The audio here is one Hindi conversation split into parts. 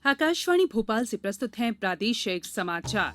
आकाशवाणी भोपाल से प्रस्तुत हैं प्रादेशिक समाचार।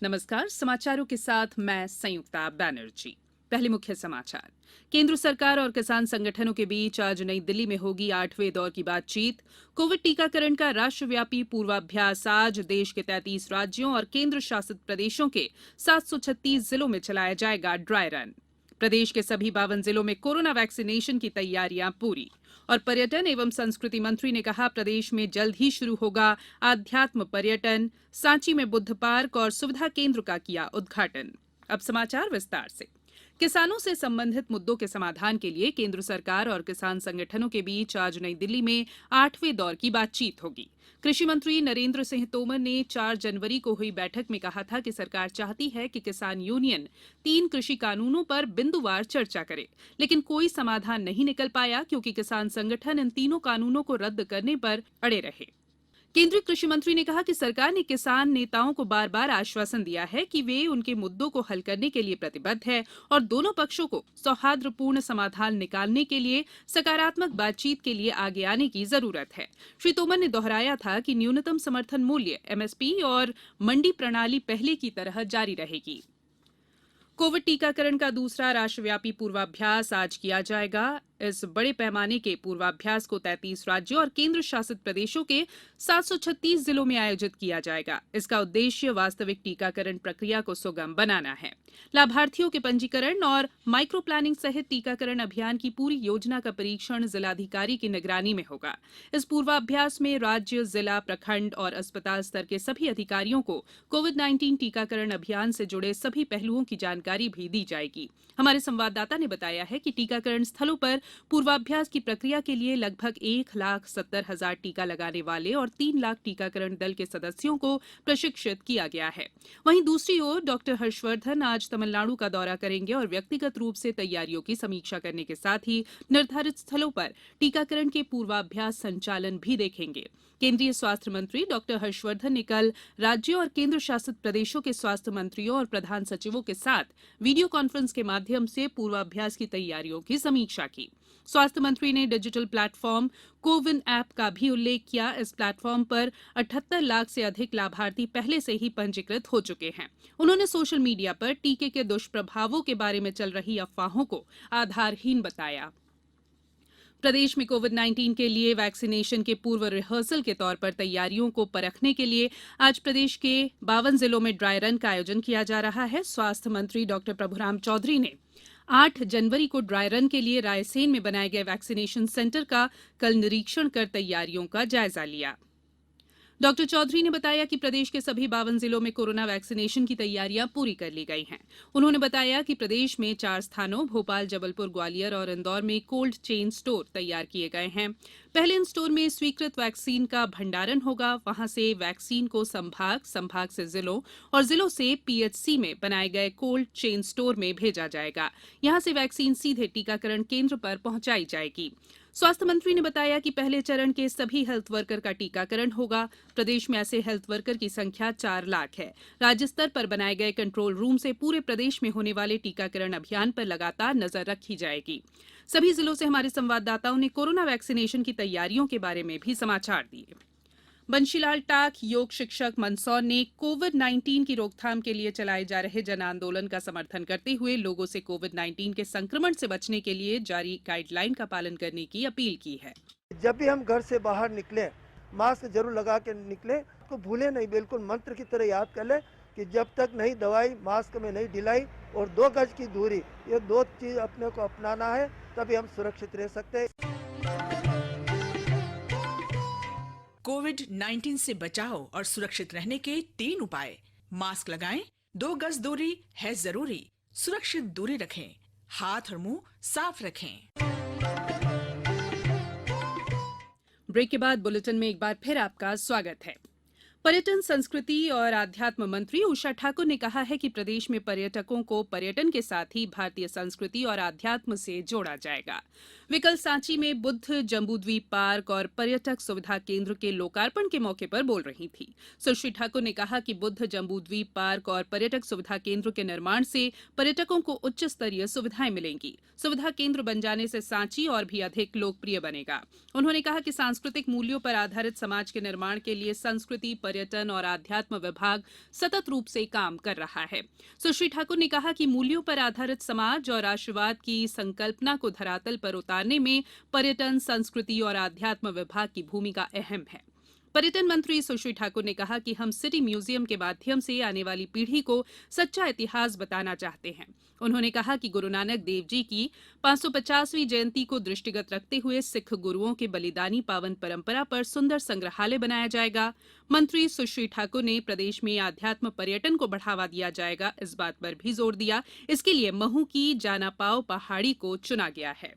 नमस्कार, समाचारों के साथ मैं संयुक्ता बैनर्जी। पहले मुख्य समाचार। केंद्र सरकार और किसान संगठनों के बीच आज नई दिल्ली में होगी 8वें दौर की बातचीत। कोविड टीकाकरण का राष्ट्रव्यापी पूर्वाभ्यास आज देश के 33 राज्यों और केंद्र शासित प्रदेशों के 736 जिलों में चलाया जाएगा ड्राई रन। प्रदेश के सभी 52 जिलों में कोरोना वैक्सीनेशन की तैयारियां पूरी। और पर्यटन एवं संस्कृति मंत्री ने कहा, प्रदेश में जल्द ही शुरू होगा आध्यात्म पर्यटन। सांची में बुद्ध पार्क और सुविधा केंद्र का किया उद्घाटन। अब समाचार विस्तार से। किसानों से संबंधित मुद्दों के समाधान के लिए केंद्र सरकार और किसान संगठनों के बीच आज नई दिल्ली में 8वें दौर की बातचीत होगी। कृषि मंत्री नरेंद्र सिंह तोमर ने 4 जनवरी को हुई बैठक में कहा था कि सरकार चाहती है कि किसान यूनियन 3 कृषि कानूनों पर बिंदुवार चर्चा करे, लेकिन कोई समाधान नहीं निकल पाया क्योंकि किसान संगठन इन तीनों कानूनों को रद्द करने पर अड़े रहे। केंद्रीय कृषि मंत्री ने कहा कि सरकार ने किसान नेताओं को बार बार आश्वासन दिया है कि वे उनके मुद्दों को हल करने के लिए प्रतिबद्ध है और दोनों पक्षों को सौहार्दपूर्ण समाधान निकालने के लिए सकारात्मक बातचीत के लिए आगे आने की जरूरत है। श्री तोमर ने दोहराया था कि न्यूनतम समर्थन मूल्य एमएसपी और मंडी प्रणाली पहले की तरह जारी रहेगी। कोविड टीकाकरण का दूसरा राष्ट्रव्यापी पूर्वाभ्यास आज किया जाएगा। इस बड़े पैमाने के पूर्वाभ्यास को 33 राज्यों और केंद्र शासित प्रदेशों के 736 जिलों में आयोजित किया जाएगा। इसका उद्देश्य वास्तविक टीकाकरण प्रक्रिया को सुगम बनाना है। लाभार्थियों के पंजीकरण और माइक्रो प्लानिंग सहित टीकाकरण अभियान की पूरी योजना का परीक्षण जिलाधिकारी की निगरानी में होगा। इस पूर्वाभ्यास में राज्य, जिला, प्रखंड और अस्पताल स्तर के सभी अधिकारियों को कोविड-19 टीकाकरण अभियान से जुड़े सभी पहलुओं की जानकारी भी दी जाएगी। हमारे संवाददाता ने बताया है कि टीकाकरण स्थलों पर पूर्वाभ्यास की प्रक्रिया के लिए लगभग 1,70,000 टीका लगाने वाले और 3 लाख टीकाकरण दल के सदस्यों को प्रशिक्षित किया गया है। वहीं दूसरी ओर डॉक्टर हर्षवर्धन आज तमिलनाडु का दौरा करेंगे और व्यक्तिगत रूप से तैयारियों की समीक्षा करने के साथ ही निर्धारित स्थलों पर टीकाकरण के पूर्वाभ्यास संचालन भी देखेंगे। केंद्रीय स्वास्थ्य मंत्री डॉक्टर हर्षवर्धन ने कल राज्यों और केंद्र शासित प्रदेशों के स्वास्थ्य मंत्रियों और प्रधान सचिवों के साथ वीडियो कॉन्फ्रेंस के माध्यम से पूर्वाभ्यास की तैयारियों की समीक्षा की। स्वास्थ्य मंत्री ने डिजिटल प्लेटफॉर्म कोविन ऐप का भी उल्लेख किया। इस प्लेटफॉर्म पर 78 लाख से अधिक लाभार्थी पहले से ही पंजीकृत हो चुके हैं। उन्होंने सोशल मीडिया पर टीके के दुष्प्रभावों के बारे में चल रही अफवाहों को आधारहीन बताया। प्रदेश में कोविड-19 के लिए वैक्सीनेशन के पूर्व रिहर्सल के तौर पर तैयारियों को परखने के लिए आज प्रदेश के 52 जिलों में ड्राई रन का आयोजन किया जा रहा है। स्वास्थ्य मंत्री डॉक्टर प्रभुराम चौधरी ने 8 जनवरी को ड्राई रन के लिए रायसेन में बनाए गए वैक्सीनेशन सेंटर का कल निरीक्षण कर तैयारियों का जायजा लिया। डॉक्टर चौधरी ने बताया कि प्रदेश के सभी 52 जिलों में कोरोना वैक्सीनेशन की तैयारियां पूरी कर ली गई हैं। उन्होंने बताया कि प्रदेश में 4 स्थानों भोपाल, जबलपुर, ग्वालियर और इंदौर में कोल्ड चेन स्टोर तैयार किए गए हैं। पहले इन स्टोर में स्वीकृत वैक्सीन का भंडारण होगा। वहां से वैक्सीन को संभाग, संभाग से जिलों और जिलों से पीएचसी में बनाए गए कोल्ड चेन स्टोर में भेजा जाएगा। यहां से वैक्सीन सीधे टीकाकरण केंद्र पर पहुंचाई जाएगी। स्वास्थ्य मंत्री ने बताया कि पहले चरण के सभी हेल्थ वर्कर का टीकाकरण होगा। प्रदेश में ऐसे हेल्थ वर्कर की संख्या 4 लाख है। राज्य स्तर पर बनाए गए कंट्रोल रूम से पूरे प्रदेश में होने वाले टीकाकरण अभियान पर लगातार नजर रखी जाएगी। सभी जिलों से हमारे संवाददाताओं ने कोरोना वैक्सीनेशन की तैयारियों के बारे में भी समाचार दिए। बंशीलाल टाक, योग शिक्षक मंदसौर ने कोविड-19 की रोकथाम के लिए चलाए जा रहे जन आंदोलन का समर्थन करते हुए लोगों से कोविड-19 के संक्रमण से बचने के लिए जारी गाइडलाइन का पालन करने की अपील की है। जब भी हम घर से बाहर निकले, मास्क जरूर लगा के निकले। तो भूले नहीं, बिल्कुल मंत्र की तरह याद कर ले कि जब तक नहीं दवाई, मास्क में नहीं ढिलाई और 2 गज की दूरी, ये 2 चीज अपने को अपनाना है, तभी हम सुरक्षित रह सकते हैं। कोविड-19 से बचाव और सुरक्षित रहने के 3 उपाय। मास्क लगाएं, 2 गज दूरी है जरूरी, सुरक्षित दूरी रखें, हाथ और मुंह साफ रखें। ब्रेक के बाद बुलेटिन में एक बार फिर आपका स्वागत है। पर्यटन, संस्कृति और आध्यात्म मंत्री उषा ठाकुर ने कहा है कि प्रदेश में पर्यटकों को पर्यटन के साथ ही भारतीय संस्कृति और आध्यात्म से जोड़ा जाएगा। वे कल सांची में बुद्ध जम्बूद्वीप पार्क और पर्यटक सुविधा केंद्र के लोकार्पण के मौके पर बोल रही थी। सुश्री ठाकुर ने कहा कि बुद्ध जम्बूद्वीप पार्क और पर्यटक सुविधा केंद्र के निर्माण से पर्यटकों को उच्च स्तरीय सुविधाएं मिलेंगी। सुविधा केंद्र बन जाने से सांची और भी अधिक लोकप्रिय बनेगा। उन्होंने कहा कि सांस्कृतिक मूल्यों पर आधारित समाज के निर्माण के लिए संस्कृति, पर्यटन और आध्यात्म विभाग सतत रूप से काम कर रहा है। सुश्री ठाकुर ने कहा कि मूल्यों पर आधारित समाज और राष्ट्रवाद की संकल्पना को धरातल पर उतारने में पर्यटन, संस्कृति और आध्यात्म विभाग की भूमिका अहम है। पर्यटन मंत्री सुश्री ठाकुर ने कहा कि हम सिटी म्यूजियम के माध्यम से आने वाली पीढ़ी को सच्चा इतिहास बताना चाहते हैं। उन्होंने कहा कि गुरु नानक देव जी की 550वीं जयंती को दृष्टिगत रखते हुए सिख गुरुओं के बलिदानी पावन परंपरा पर सुंदर संग्रहालय बनाया जाएगा। मंत्री सुश्री ठाकुर ने प्रदेश में आध्यात्म पर्यटन को बढ़ावा दिया जाएगा, इस बात पर भी जोर दिया। इसके लिए महू की जानापाव पहाड़ी को चुना गया है।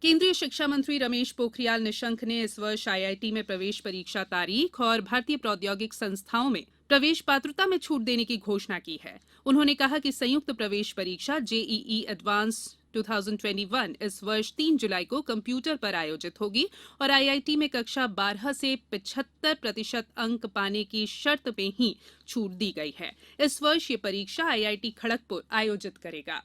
केंद्रीय शिक्षा मंत्री रमेश पोखरियाल निशंक ने इस वर्ष आईआईटी में प्रवेश परीक्षा तारीख और भारतीय प्रौद्योगिक संस्थाओं में प्रवेश पात्रता में छूट देने की घोषणा की है। उन्होंने कहा कि संयुक्त प्रवेश परीक्षा जेईई एडवांस 2021 इस वर्ष 3 जुलाई को कंप्यूटर पर आयोजित होगी और आईआईटी में कक्षा 12 से 75% अंक पाने की शर्त में ही छूट दी गई है। इस वर्ष ये परीक्षा आईआईटी खड़गपुर आयोजित करेगा।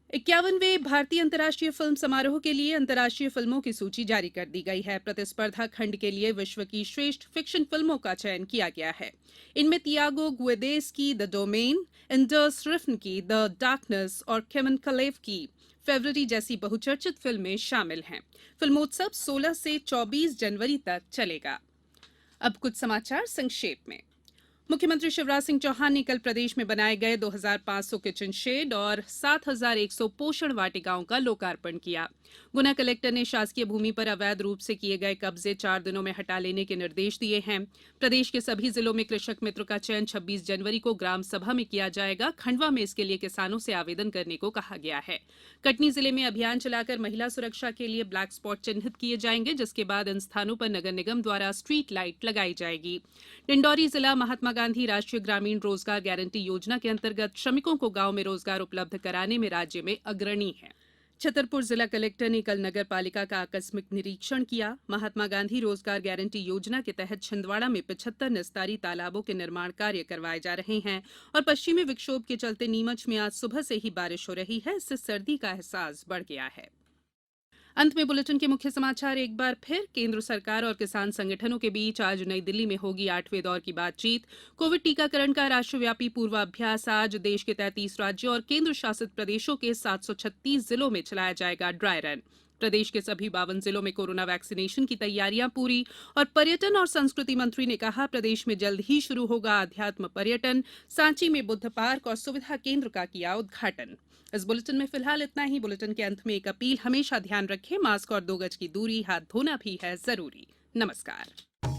51वें भारतीय अंतर्राष्ट्रीय फिल्म समारोह के लिए अंतर्राष्ट्रीय फिल्मों की सूची जारी कर दी गई है। प्रतिस्पर्धा खंड के लिए विश्व की श्रेष्ठ फिक्शन फिल्मों का चयन किया गया है। इनमें तियागो गुएदेस की द डोमेन, एंडर्स रिफ्न की द डार्कनेस और केविन कलेव की फेवररी जैसी बहुचर्चित फिल्में शामिल हैं। फिल्मोत्सव 16 से 24 जनवरी तक चलेगा। अब कुछ समाचार संक्षेप में। मुख्यमंत्री शिवराज सिंह चौहान ने कल प्रदेश में बनाए गए 2500 किचन शेड और 7100 पोषण वाटिकाओं का लोकार्पण किया। गुना कलेक्टर ने शासकीय भूमि पर अवैध रूप से किए गए कब्जे 4 दिनों में हटा लेने के निर्देश दिए हैं। प्रदेश के सभी जिलों में कृषक मित्र का चयन 26 जनवरी को ग्राम सभा में किया जाएगा। खंडवा में इसके लिए किसानों से आवेदन करने को कहा गया है। कटनी जिले में अभियान चलाकर महिला सुरक्षा के लिए ब्लैक स्पॉट चिन्हित किए जाएंगे, जिसके बाद इन स्थानों पर नगर निगम द्वारा स्ट्रीट लाइट लगाई जाएगी। डिंडौरी जिला महात्मा गांधी राष्ट्रीय ग्रामीण रोजगार गारंटी योजना के अंतर्गत श्रमिकों को गांव में रोजगार उपलब्ध कराने में राज्य में अग्रणी है। छतरपुर जिला कलेक्टर ने कल नगर पालिका का आकस्मिक निरीक्षण किया। महात्मा गांधी रोजगार गारंटी योजना के तहत छिंदवाड़ा में 75 निस्तारी तालाबों के निर्माण कार्य करवाए जा रहे हैं और पश्चिमी विक्षोभ के चलते नीमच में आज सुबह से ही बारिश हो रही है। इससे सर्दी का एहसास बढ़ गया है। अंत में बुलेटिन के मुख्य समाचार एक बार फिर। केंद्र सरकार और किसान संगठनों के बीच आज नई दिल्ली में होगी 8वें दौर की बातचीत। कोविड टीकाकरण का राष्ट्रव्यापी पूर्वाभ्यास आज देश के 33 राज्यों और केंद्र शासित प्रदेशों के 736 जिलों में चलाया जाएगा ड्राई रन। प्रदेश के सभी 52 जिलों में कोरोना वैक्सीनेशन की तैयारियां पूरी। और पर्यटन और संस्कृति मंत्री ने कहा, प्रदेश में जल्द ही शुरू होगा आध्यात्म पर्यटन। सांची में बुद्ध पार्क और सुविधा केंद्र का किया उद्घाटन। इस बुलेटिन में फिलहाल इतना ही। बुलेटिन के अंत में एक अपील, हमेशा ध्यान रखें, मास्क और 2 गज की दूरी, हाथ धोना भी है जरूरी। नमस्कार।